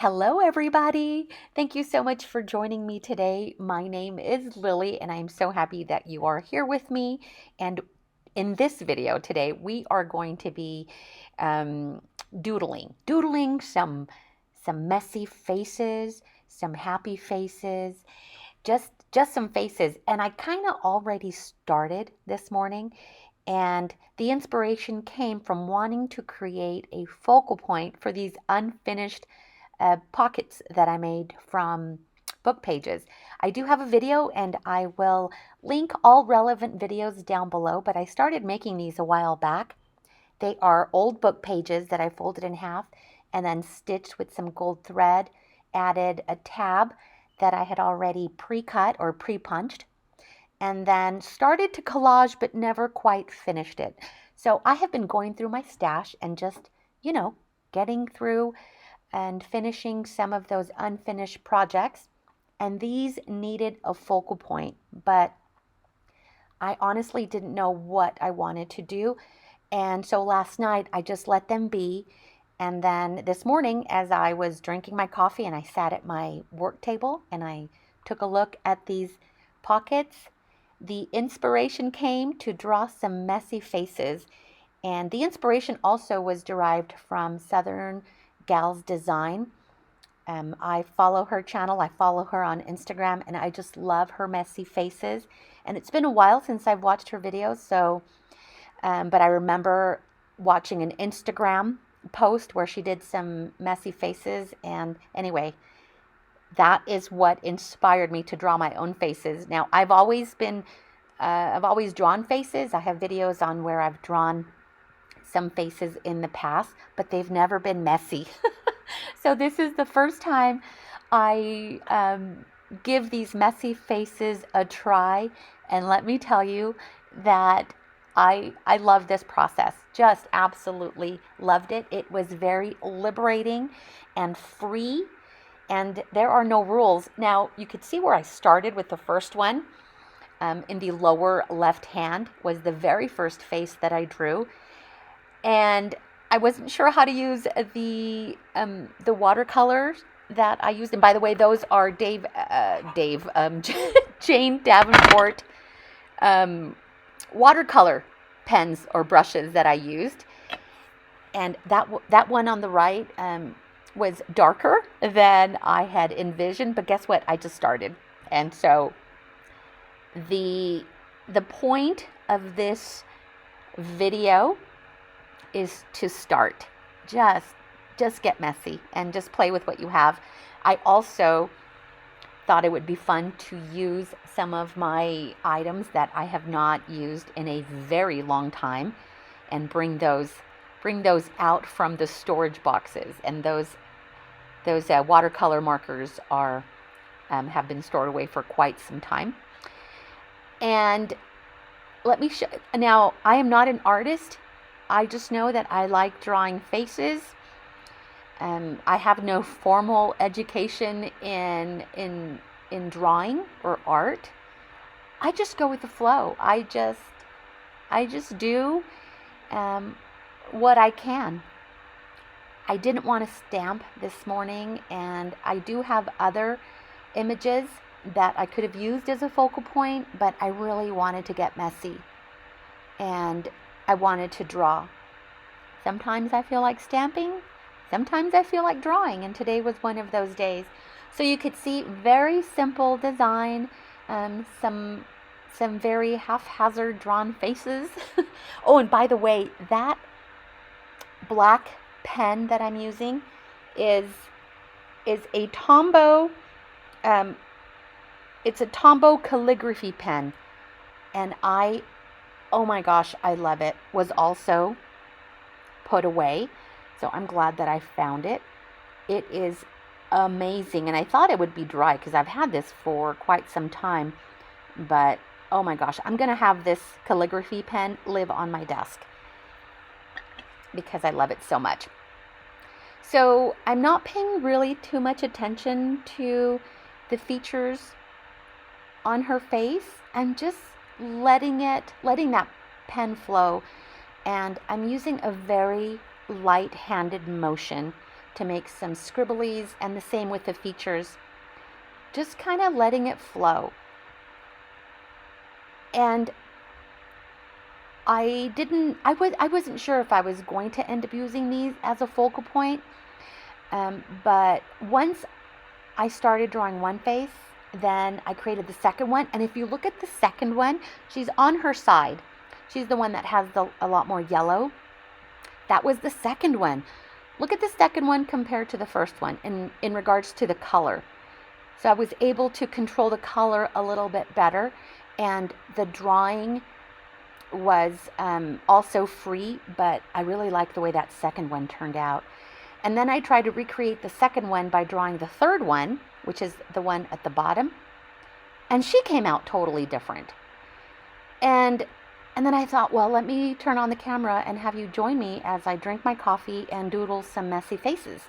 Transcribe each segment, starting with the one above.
Hello, everybody. Thank you so much for joining me today. My name is Lily, and I'm so happy that you are here with me. And in this video today, we are going to be um, doodling some messy faces, some happy faces, just some faces. And I kind of already started this morning, and the inspiration came from wanting to create a focal point for these unfinished pockets that I made from book pages. I do have a video and I will link all relevant videos down below, but I started making these a while back. They are old book pages that I folded in half and then stitched with some gold thread, added a tab that I had already pre-cut or pre-punched, and then started to collage but never quite finished it. So I have been going through my stash and just, getting through and finishing some of those unfinished projects. And these needed a focal point, but I honestly didn't know what I wanted to do. And so last night I just let them be. And then this morning, as I was drinking my coffee and I sat at my work table and I took a look at these pockets, the inspiration came to draw some messy faces. And the inspiration also was derived from Southern Gal's Design. I follow her channel. I follow her on Instagram, and I just love her messy faces. And it's been a while since I've watched her videos, but I remember watching an Instagram post where she did some messy faces. And anyway, that is what inspired me to draw my own faces. Now, I've always drawn faces. I have videos on where I've drawn some faces in the past, but they've never been messy. So this is the first time I give these messy faces a try, and let me tell you that I love this process. Just absolutely loved it. It was very liberating and free, and there are no rules. Now, you could see where I started with the first one. In the lower left hand was the very first face that I drew. And I wasn't sure how to use the watercolors that I used. And by the way, those are Jane Davenport watercolor pens or brushes that I used. And that one on the right was darker than I had envisioned. But guess what? I just started. And so the point of this video is to start. Just get messy and just play with what you have. I also thought it would be fun to use some of my items that I have not used in a very long time and bring those out from the storage boxes. And those watercolor markers are have been stored away for quite some time. And let me show. Now, I am not an artist. I just know that I like drawing faces. I have no formal education in drawing or art. I just go with the flow. I just do what I can. I didn't want to stamp this morning, and I do have other images that I could have used as a focal point, but I really wanted to get messy. And I wanted to draw. Sometimes I feel like stamping, sometimes I feel like drawing, and today was one of those days. So you could see very simple design, some very haphazard drawn faces. Oh, and by the way, that black pen that I'm using is a Tombow. It's a Tombow calligraphy pen, and oh my gosh, I love it. Was also put away. So I'm glad that I found it. It is amazing. And I thought it would be dry because I've had this for quite some time. But oh my gosh, I'm going to have this calligraphy pen live on my desk because I love it so much. So I'm not paying really too much attention to the features on her face. I'm just letting that pen flow, and I'm using a very light-handed motion to make some scribblies, and the same with the features. Just kind of letting it flow. And I wasn't sure if I was going to end up using these as a focal point. But once I started drawing one face, then I created the second one. And if you look at the second one, she's on her side. She's the one that has a lot more yellow. That was the second one. Look at the second one compared to the first one in regards to the color. So I was able to control the color a little bit better, and the drawing was also free, but I really like the way that second one turned out. And then I tried to recreate the second one by drawing the third one, which is the one at the bottom, and she came out totally different. And then I thought, well, let me turn on the camera and have you join me as I drink my coffee and doodle some messy faces.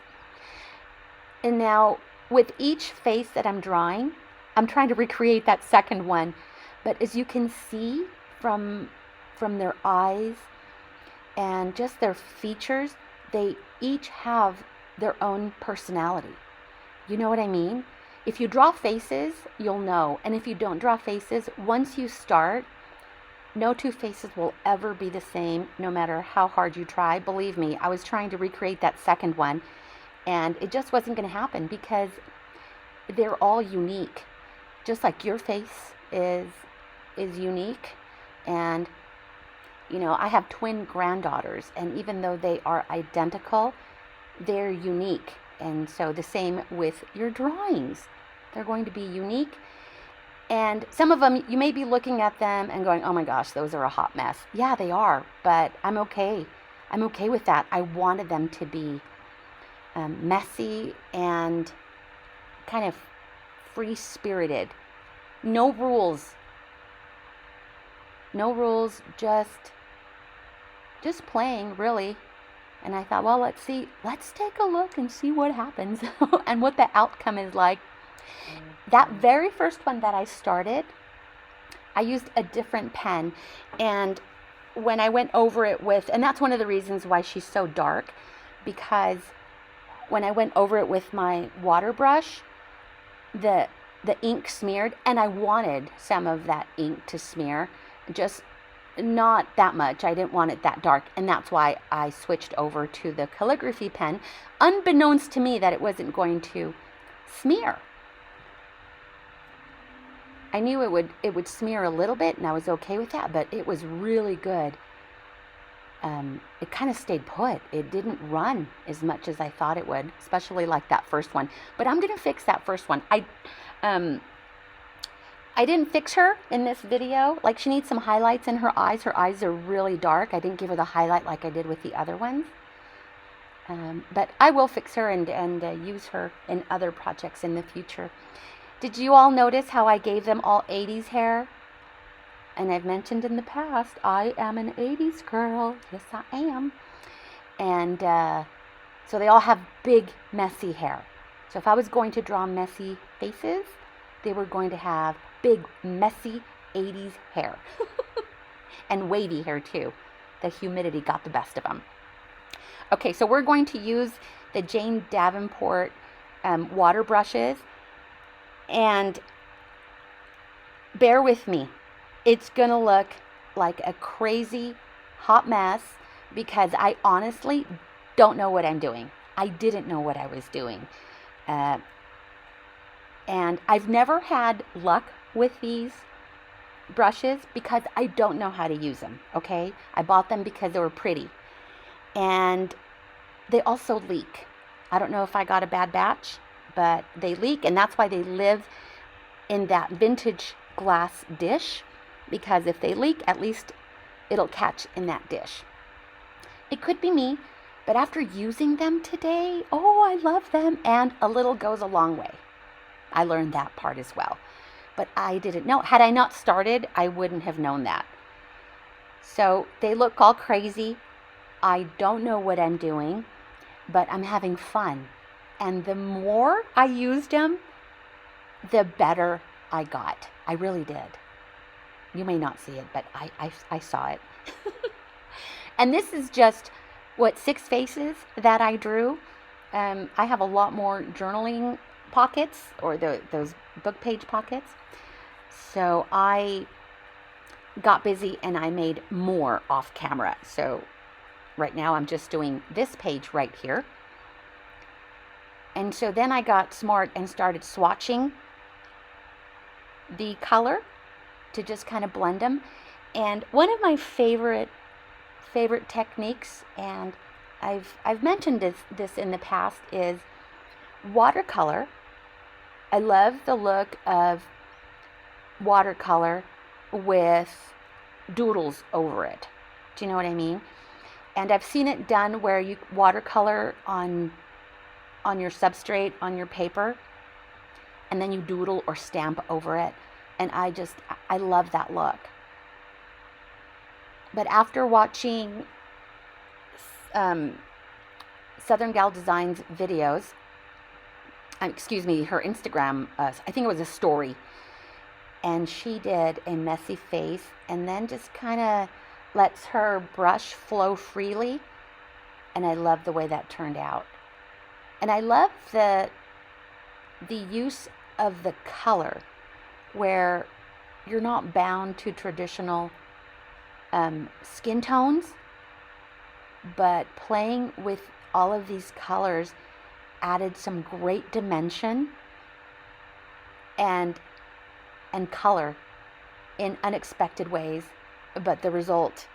And now, with each face that I'm drawing, I'm trying to recreate that second one. But as you can see from their eyes and just their features, they each have their own personality. You know what I mean? If you draw faces, you'll know. And if you don't draw faces, once you start, no two faces will ever be the same, no matter how hard you try. Believe me, I was trying to recreate that second one, and it just wasn't going to happen because they're all unique. Just like your face is unique. And, you know, I have twin granddaughters, and even though they are identical, they're unique. And so the same with your drawings. They're going to be unique. And some of them, you may be looking at them and going, oh my gosh, those are a hot mess. Yeah, they are, but I'm okay. I'm okay with that. I wanted them to be messy and kind of free-spirited. No rules. No rules, just playing, really. And I thought, well, let's take a look and see what happens and what the outcome is like. That very first one that I started, I used a different pen, and when I went over it with, and that's one of the reasons why she's so dark, because when I went over it with my water brush, the ink smeared, and I wanted some of that ink to smear, just not that much. I didn't want it that dark, and that's why I switched over to the calligraphy pen, unbeknownst to me that it wasn't going to smear. I knew it would smear a little bit, and I was okay with that, but it was really good. It kind of stayed put. It didn't run as much as I thought it would, especially like that first one. But I'm going to fix that first one. I didn't fix her in this video. Like, she needs some highlights in her eyes. Her eyes are really dark. I didn't give her the highlight like I did with the other ones. But I will fix her and use her in other projects in the future. Did you all notice how I gave them all 80s hair? And I've mentioned in the past, I am an 80s girl. Yes, I am. And so they all have big, messy hair. So if I was going to draw messy faces, they were going to have big, messy 80s hair. And wavy hair, too. The humidity got the best of them. Okay, so we're going to use the Jane Davenport water brushes. And bear with me. It's going to look like a crazy hot mess because I honestly don't know what I'm doing. I didn't know what I was doing. And I've never had luck with these brushes because I don't know how to use them, okay? I bought them because they were pretty. And they also leak. I don't know if I got a bad batch, but they leak, and that's why they live in that vintage glass dish, because if they leak, at least it'll catch in that dish. It could be me, but after using them today, oh, I love them, and a little goes a long way. I learned that part as well, but I didn't know. Had I not started, I wouldn't have known that. So they look all crazy. I don't know what I'm doing, but I'm having fun. And the more I used them, the better I got. I really did. You may not see it, but I saw it. And this is just, 6 faces that I drew. I have a lot more journaling pockets, or those book page pockets. So I got busy and I made more off camera. So right now I'm just doing this page right here. And so then I got smart and started swatching the color to just kind of blend them. And one of my favorite techniques, and I've mentioned this in the past, is watercolor. I love the look of watercolor with doodles over it. Do you know what I mean? And I've seen it done where you watercolor on your substrate, on your paper, and then you doodle or stamp over it. And I love that look. But after watching Southern Gal Designs videos, her Instagram, I think it was a story, and she did a messy face and then just kind of lets her brush flow freely, and I love the way that turned out. And I love the use of the color, where you're not bound to traditional skin tones, but playing with all of these colors added some great dimension and color in unexpected ways. But the result,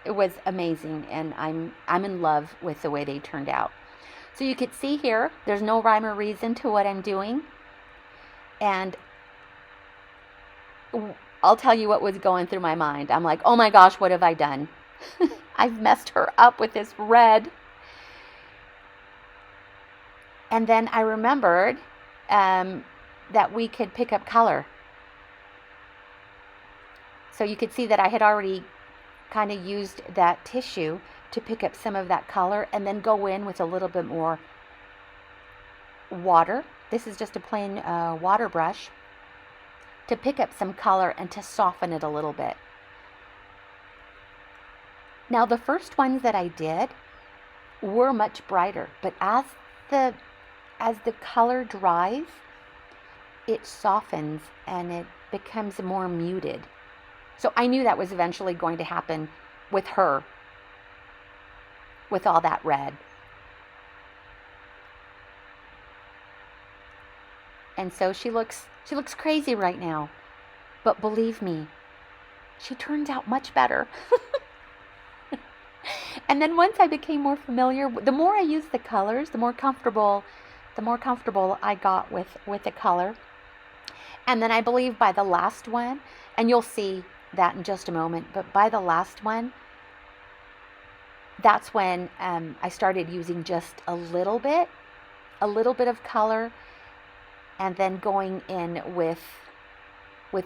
it was amazing, and I'm in love with the way they turned out. So you could see here, there's no rhyme or reason to what I'm doing. And I'll tell you what was going through my mind. I'm like, oh my gosh, what have I done? I've messed her up with this red. And then I remembered that we could pick up color. So you could see that I had already kind of used that tissue to pick up some of that color and then go in with a little bit more water. This is just a plain water brush to pick up some color and to soften it a little bit. Now the first ones that I did were much brighter, but as the color dries, it softens and it becomes more muted. So I knew that was eventually going to happen with her, with all that red. And so she looks crazy right now. But believe me, she turns out much better. And then once I became more familiar, the more I used the colors, the more comfortable I got with the color. And then I believe by the last one, and you'll see that in just a moment, but by the last one, that's when I started using just a little bit of color, and then going in with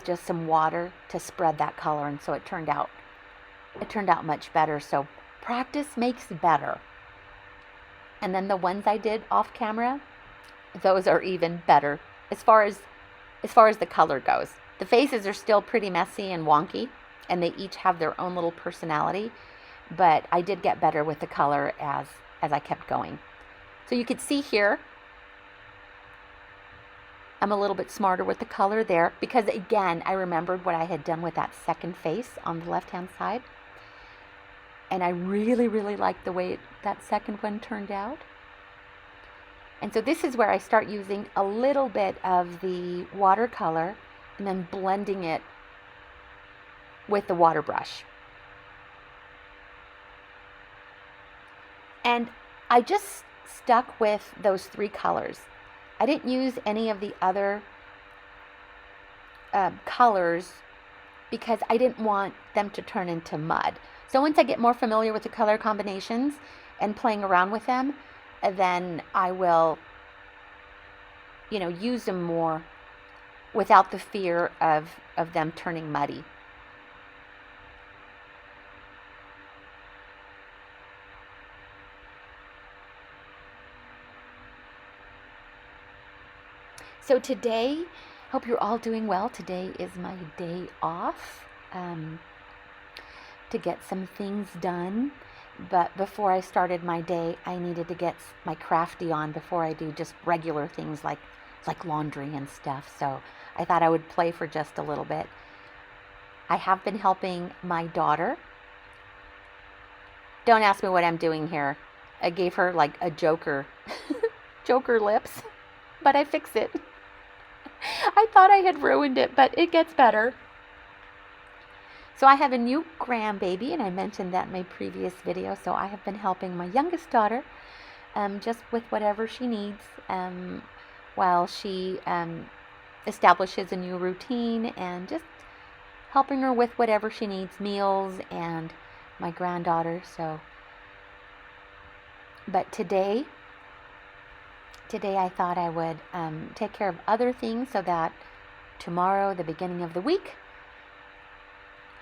just some water to spread that color. And so it turned out much better. So practice makes better. And then the ones I did off camera, those are even better as far as the color goes. The faces are still pretty messy and wonky, and they each have their own little personality, but I did get better with the color as I kept going. So you could see here, I'm a little bit smarter with the color there, because again, I remembered what I had done with that second face on the left-hand side, and I really, really liked the way that second one turned out. And so this is where I start using a little bit of the watercolor and then blending it with the water brush. And I just stuck with those three colors. I didn't use any of the other colors because I didn't want them to turn into mud. So once I get more familiar with the color combinations and playing around with them, then I will, use them more without the fear of them turning muddy. So today, hope you're all doing well. Today is my day off to get some things done. But before I started my day, I needed to get my crafty on before I do just regular things like laundry and stuff. So I thought I would play for just a little bit. I have been helping my daughter. Don't ask me what I'm doing here. I gave her like a Joker lips, but I fixed it. I thought I had ruined it, but it gets better. So I have a new grandbaby, and I mentioned that in my previous video. So I have been helping my youngest daughter just with whatever she needs while she establishes a new routine, and just helping her with whatever she needs, meals, and my granddaughter. So, but today I thought I would take care of other things so that tomorrow, the beginning of the week,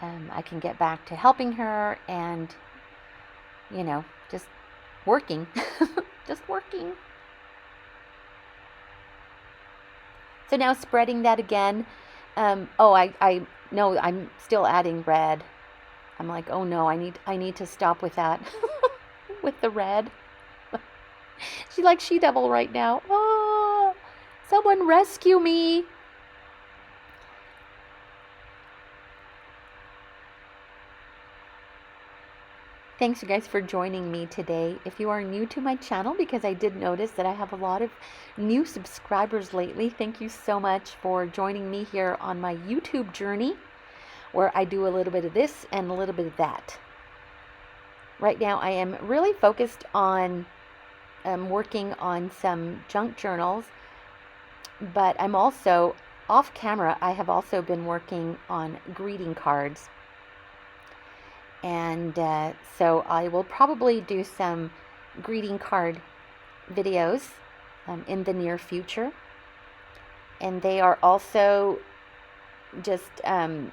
I can get back to helping her and, just working, just working. So now spreading that again. I know I'm still adding red. I'm like, oh no, I need to stop with that, with the red. She's like She-Devil right now. Oh, someone rescue me. Thanks, you guys, for joining me today. If you are new to my channel, because I did notice that I have a lot of new subscribers lately, thank you so much for joining me here on my YouTube journey, where I do a little bit of this and a little bit of that. Right now, I am really focused on working on some junk journals, but I'm also, off camera, I have also been working on greeting cards. And so I will probably do some greeting card videos in the near future. And they are also just kind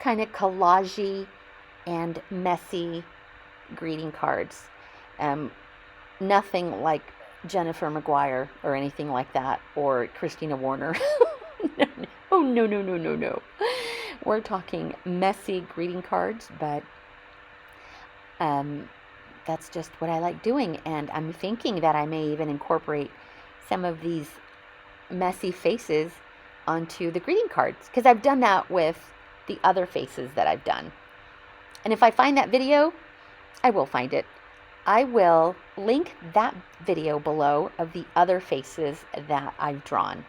of collagey and messy greeting cards. Nothing like Jennifer Maguire or anything like that, or Christina Warner. Oh, no. We're talking messy greeting cards, but that's just what I like doing. And I'm thinking that I may even incorporate some of these messy faces onto the greeting cards, because I've done that with the other faces that I've done. And if I find that video, I will find it. I will link that video below of the other faces that I've drawn.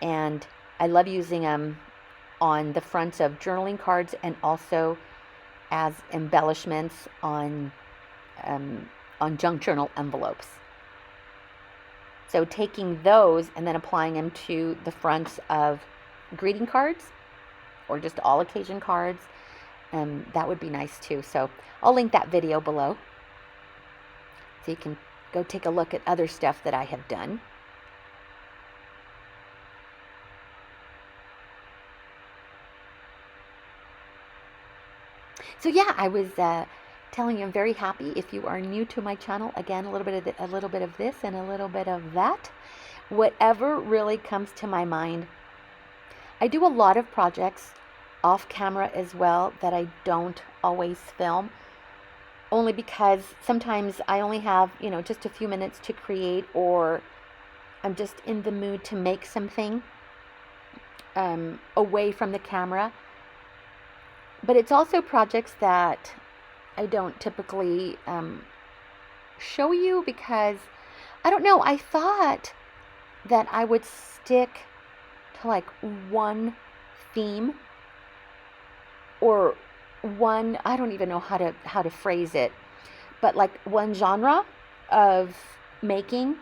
And I love using them on the fronts of journaling cards, and also as embellishments on junk journal envelopes. So taking those and then applying them to the fronts of greeting cards or just all occasion cards, that would be nice too. So I'll link that video below so you can go take a look at other stuff that I have done. So yeah, I was telling you I'm very happy. If you are new to my channel, again, a little bit of this and a little bit of that. Whatever really comes to my mind. I do a lot of projects off camera as well that I don't always film, only because sometimes I only have, just a few minutes to create, or I'm just in the mood to make something away from the camera. But it's also projects that I don't typically show you, because, I don't know, I thought that I would stick to like one theme, or one, I don't even know how to phrase it, but like one genre of making.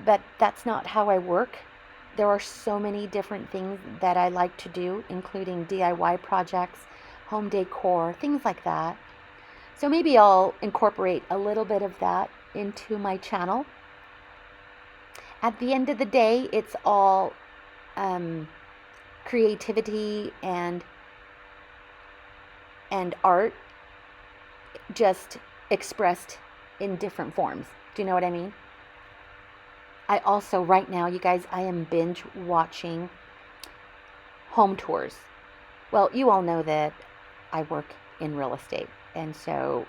But that's not how I work. There are so many different things that I like to do, including DIY projects, home decor, things like that. So maybe I'll incorporate a little bit of that into my channel. At the end of the day, it's all creativity and art, just expressed in different forms. Do you know what I mean? I also, right now, you guys, I am binge watching home tours. Well, you all know that I work in real estate, and so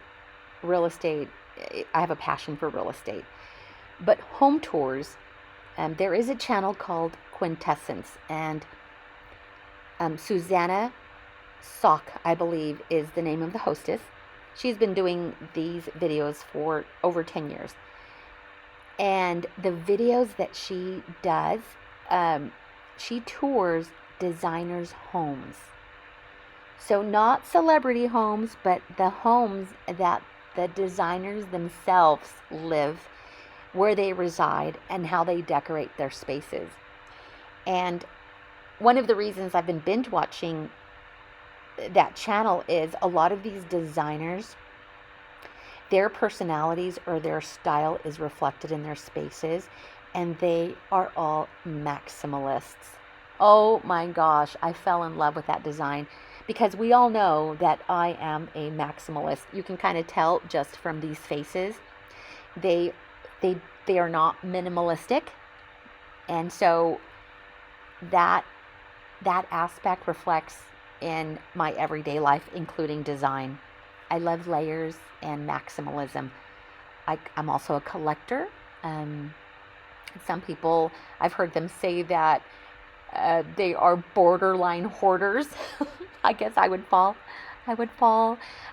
real estate. I have a passion for real estate. But home tours, there is a channel called Quintessence, and Susanna Sock, I believe, is the name of the hostess. She's been doing these videos for over 10 years. And the videos that she does, she tours designers' homes. So not celebrity homes, but the homes that the designers themselves live, where they reside, and how they decorate their spaces. And one of the reasons I've been binge watching that channel is a lot of these designers, their personalities or their style is reflected in their spaces, and they are all maximalists. Oh my gosh, I fell in love with that design, because we all know that I am a maximalist. You can kind of tell just from these faces. They are not minimalistic, and so that aspect reflects in my everyday life, including design. I love layers and maximalism. I'm also a collector. Some people, I've heard them say that they are borderline hoarders. I guess I would fall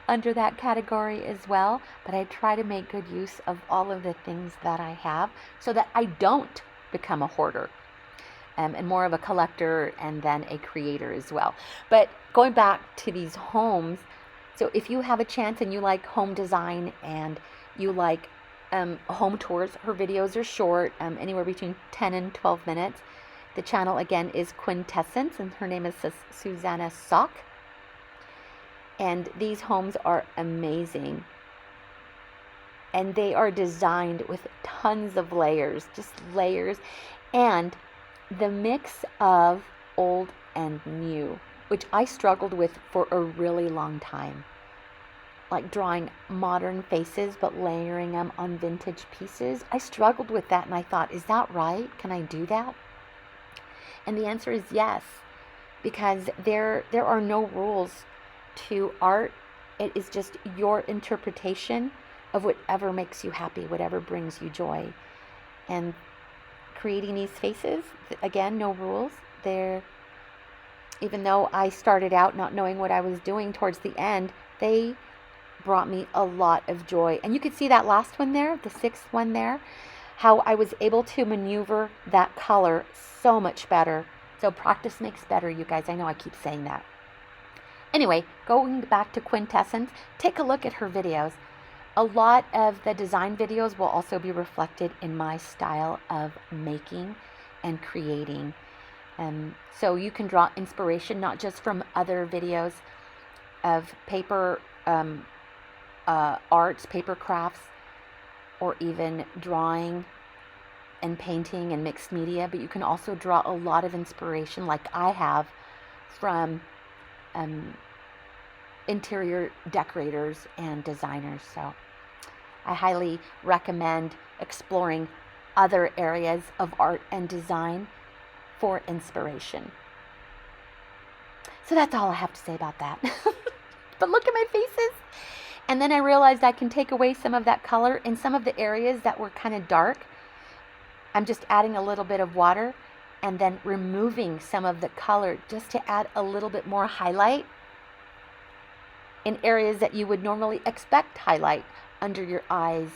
under that category as well. But I try to make good use of all of the things that I have so that I don't become a hoarder. And more of a collector and then a creator as well. But going back to these homes, so if you have a chance and you like home design and you like home tours, her videos are short, anywhere between 10 and 12 minutes. The channel again is Quintessence, and her name is Susanna Sock. And these homes are amazing. And they are designed with tons of layers, just layers. And the mix of old and new, which I struggled with for a really long time. Like drawing modern faces but layering them on vintage pieces. I struggled with that, and I thought, is that right? Can I do that? And the answer is yes, because there are no rules to art. It is just your interpretation of whatever makes you happy, whatever brings you joy. And creating these faces, again, no rules. Even though I started out not knowing what I was doing, towards the end, they brought me a lot of joy. And you could see that last one there, the sixth one there, how I was able to maneuver that color so much better. So practice makes better, you guys. I know I keep saying that. Anyway, going back to Quintessence, take a look at her videos. A lot of the design videos will also be reflected in my style of making and creating. So you can draw inspiration not just from other videos of paper arts, paper crafts, or even drawing and painting and mixed media, but you can also draw a lot of inspiration, like I have, from interior decorators and designers. So I highly recommend exploring other areas of art and design for inspiration. So that's all I have to say about that. But look at my faces. And then I realized I can take away some of that color in some of the areas that were kind of dark. I'm just adding a little bit of water and then removing some of the color just to add a little bit more highlight in areas that you would normally expect highlight, under your eyes,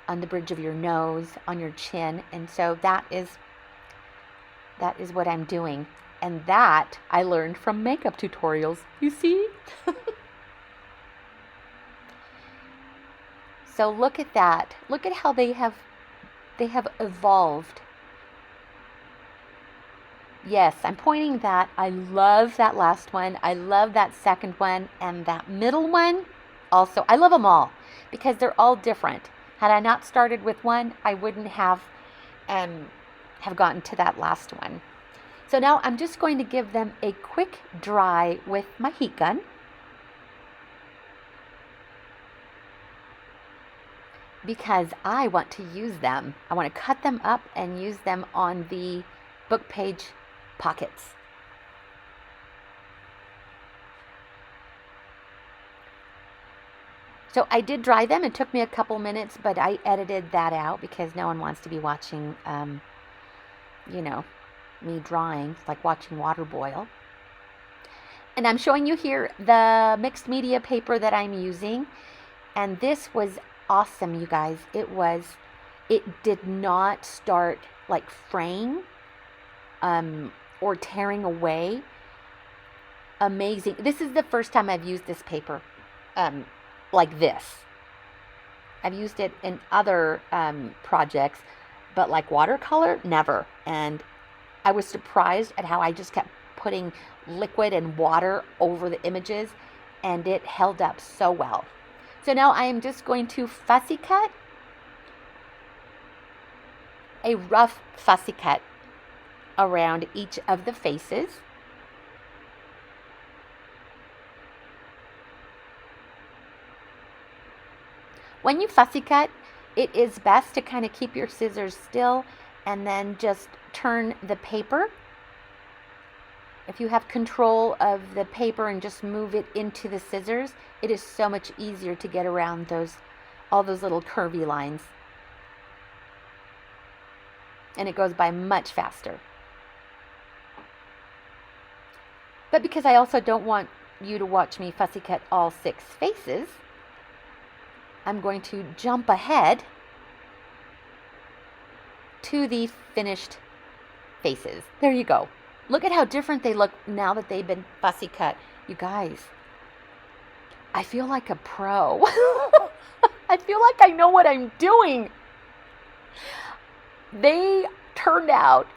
on the bridge of your nose, on your chin. And so that is what I'm doing. And that I learned from makeup tutorials, you see? So look at that. Look at how they have evolved. Yes, I'm pointing that. I love that last one. I love that second one, and that middle one also. I love them all because they're all different. Had I not started with one, I wouldn't have gotten to that last one. So now I'm just going to give them a quick dry with my heat gun. Because I want to use them. I want to cut them up and use them on the book page pockets. So I did dry them. It took me a couple minutes, but I edited that out because no one wants to be watching, you know, me drying. It's like watching water boil. And I'm showing you here the mixed media paper that I'm using. And this was awesome, you guys. It did not start like fraying or tearing away. Amazing. This is the first time I've used this paper like this. I've used it in other projects, but like watercolor, never. And I was surprised at how I just kept putting liquid and water over the images, and it held up so well. So now I am just going to fussy cut, a rough fussy cut around each of the faces. When you fussy cut, it is best to kind of keep your scissors still and then just turn the paper. If you have control of the paper and just move it into the scissors, it is so much easier to get around all those little curvy lines. And it goes by much faster. But because I also don't want you to watch me fussy cut all 6 faces, I'm going to jump ahead to the finished faces. There you go. Look at how different they look now that they've been fussy cut. You guys, I feel like a pro. I feel like I know what I'm doing. They turned out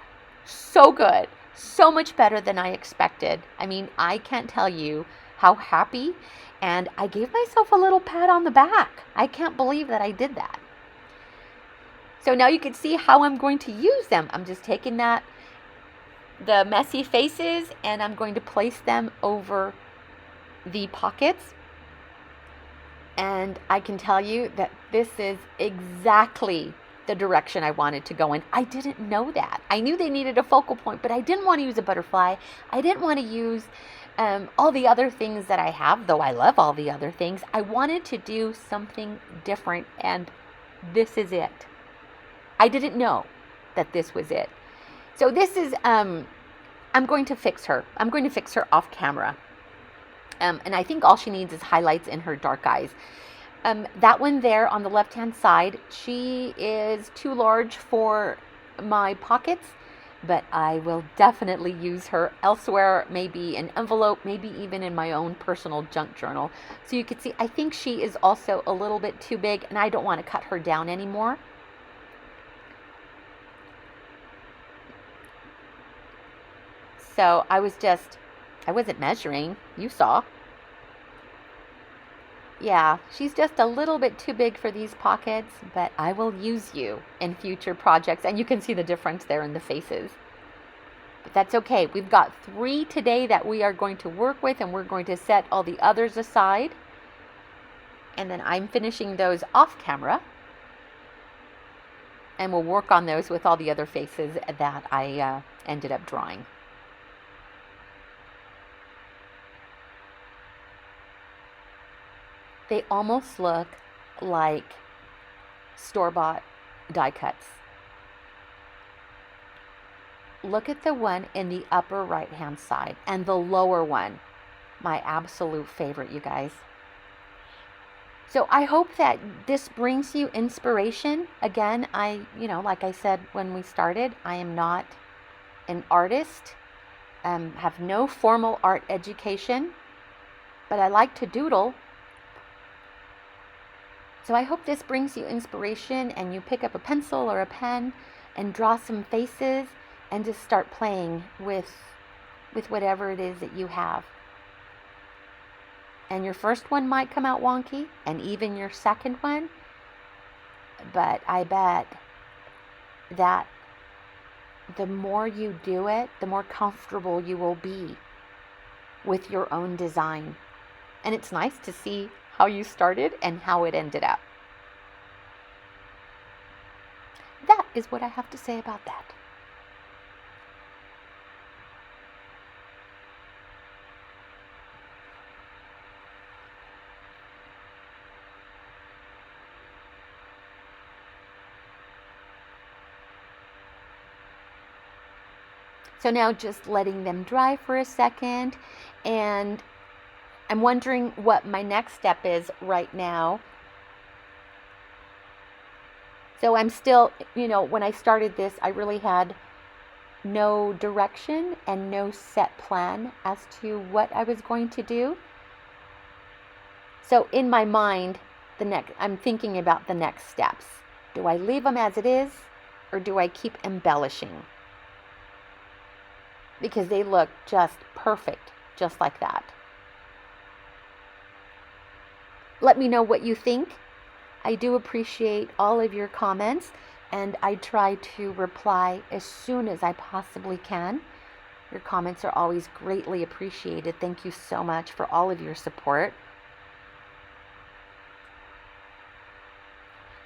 so good, so much better than I expected. I mean, I can't tell you how happy, and I gave myself a little pat on the back. I can't believe that I did that. So now you can see how I'm going to use them. I'm just taking the messy faces and I'm going to place them over the pockets. And I can tell you that this is exactly the direction I wanted to go in. I didn't know that. I knew they needed a focal point, but I didn't want to use a butterfly. I didn't want to use all the other things that I have, though I love all the other things. I wanted to do something different, and this is it. I didn't know that this was it. So this is, I'm going to fix her. I'm going to fix her off camera. And I think all she needs is highlights in her dark eyes. That one there on the left-hand side, she is too large for my pockets, but I will definitely use her elsewhere, maybe an envelope, maybe even in my own personal junk journal. So you can see, I think she is also a little bit too big, and I don't want to cut her down anymore. So I wasn't measuring, you saw. Yeah, she's just a little bit too big for these pockets, but I will use you in future projects. And you can see the difference there in the faces. But that's okay. We've got 3 today that we are going to work with, and we're going to set all the others aside. And then I'm finishing those off camera. And we'll work on those with all the other faces that I ended up drawing. They almost look like store-bought die cuts. Look at the one in the upper right-hand side and the lower one. My absolute favorite, you guys. So I hope that this brings you inspiration. Again, like I said when we started, I am not an artist, have no formal art education, but I like to doodle. So I hope this brings you inspiration and you pick up a pencil or a pen and draw some faces and just start playing with whatever it is that you have. And your first one might come out wonky, and even your second one, but I bet that the more you do it, the more comfortable you will be with your own design. And it's nice to see how you started and how it ended up. That is what I have to say about that. So now just letting them dry for a second, and I'm wondering what my next step is right now. So I'm still, when I started this, I really had no direction and no set plan as to what I was going to do. So in my mind, I'm thinking about the next steps. Do I leave them as it is, or do I keep embellishing? Because they look just perfect, just like that. Let me know what you think. I do appreciate all of your comments, and I try to reply as soon as I possibly can. Your comments are always greatly appreciated. Thank you so much for all of your support.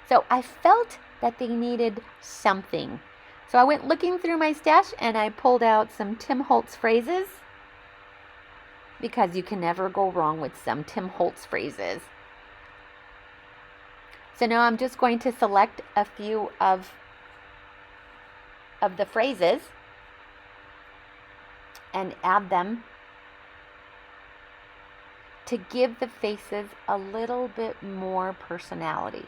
So I felt that they needed something. So I went looking through my stash and I pulled out some Tim Holtz phrases, because you can never go wrong with some Tim Holtz phrases. So now I'm just going to select a few of the phrases and add them to give the faces a little bit more personality.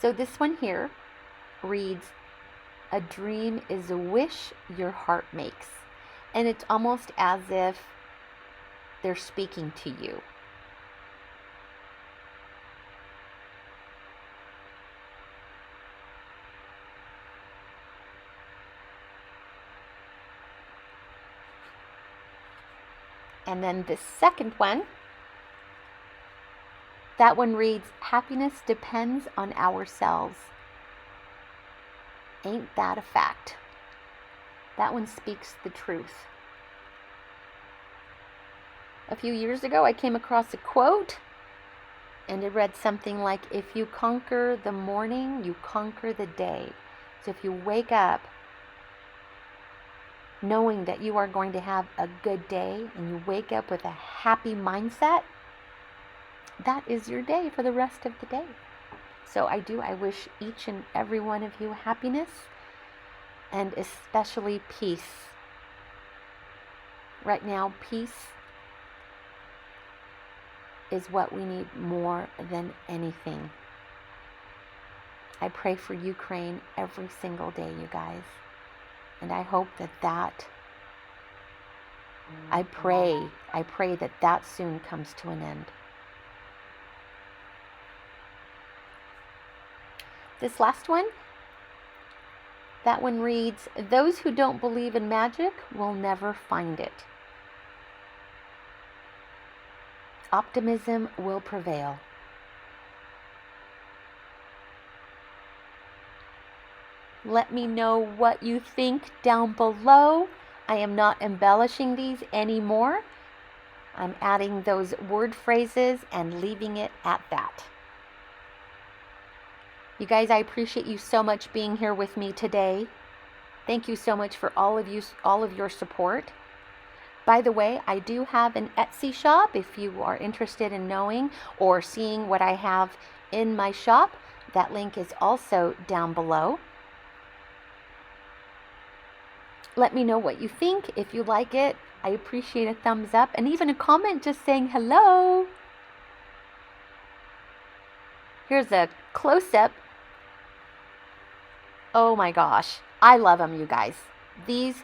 So this one here reads, "A dream is a wish your heart makes." And it's almost as if they're speaking to you. And then the second one, that one reads, "Happiness depends on ourselves." Ain't that a fact? That one speaks the truth. A few years ago, I came across a quote, and it read something like, "If you conquer the morning, you conquer the day." So if you wake up knowing that you are going to have a good day, and you wake up with a happy mindset, that is your day for the rest of the day. So I wish each and every one of you happiness, and especially peace. Right now, peace is what we need more than anything. I pray for Ukraine every single day, you guys. And I hope I pray that soon comes to an end. This last one, that one reads, "Those who don't believe in magic will never find it. Optimism will prevail." Let me know what you think down below. I am not embellishing these anymore. I'm adding those word phrases and leaving it at that. You guys, I appreciate you so much being here with me today. Thank you so much for all of your support. By the way, I do have an Etsy shop if you are interested in knowing or seeing what I have in my shop. That link is also down below. Let me know what you think. If you like it, I appreciate a thumbs up and even a comment just saying hello. Here's a close-up. Oh my gosh, I love them, you guys. These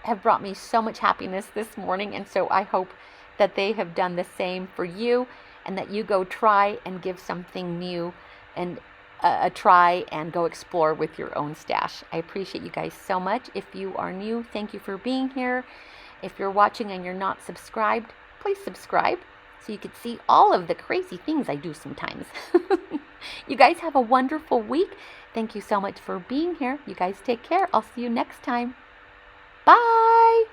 have brought me so much happiness this morning, and so I hope that they have done the same for you, and that you go try and give something new and a try and go explore with your own stash. I appreciate you guys so much. If you are new, thank you for being here. If you're watching and you're not subscribed, please subscribe so you can see all of the crazy things I do sometimes. You guys have a wonderful week. Thank you so much for being here. You guys take care. I'll see you next time. Bye.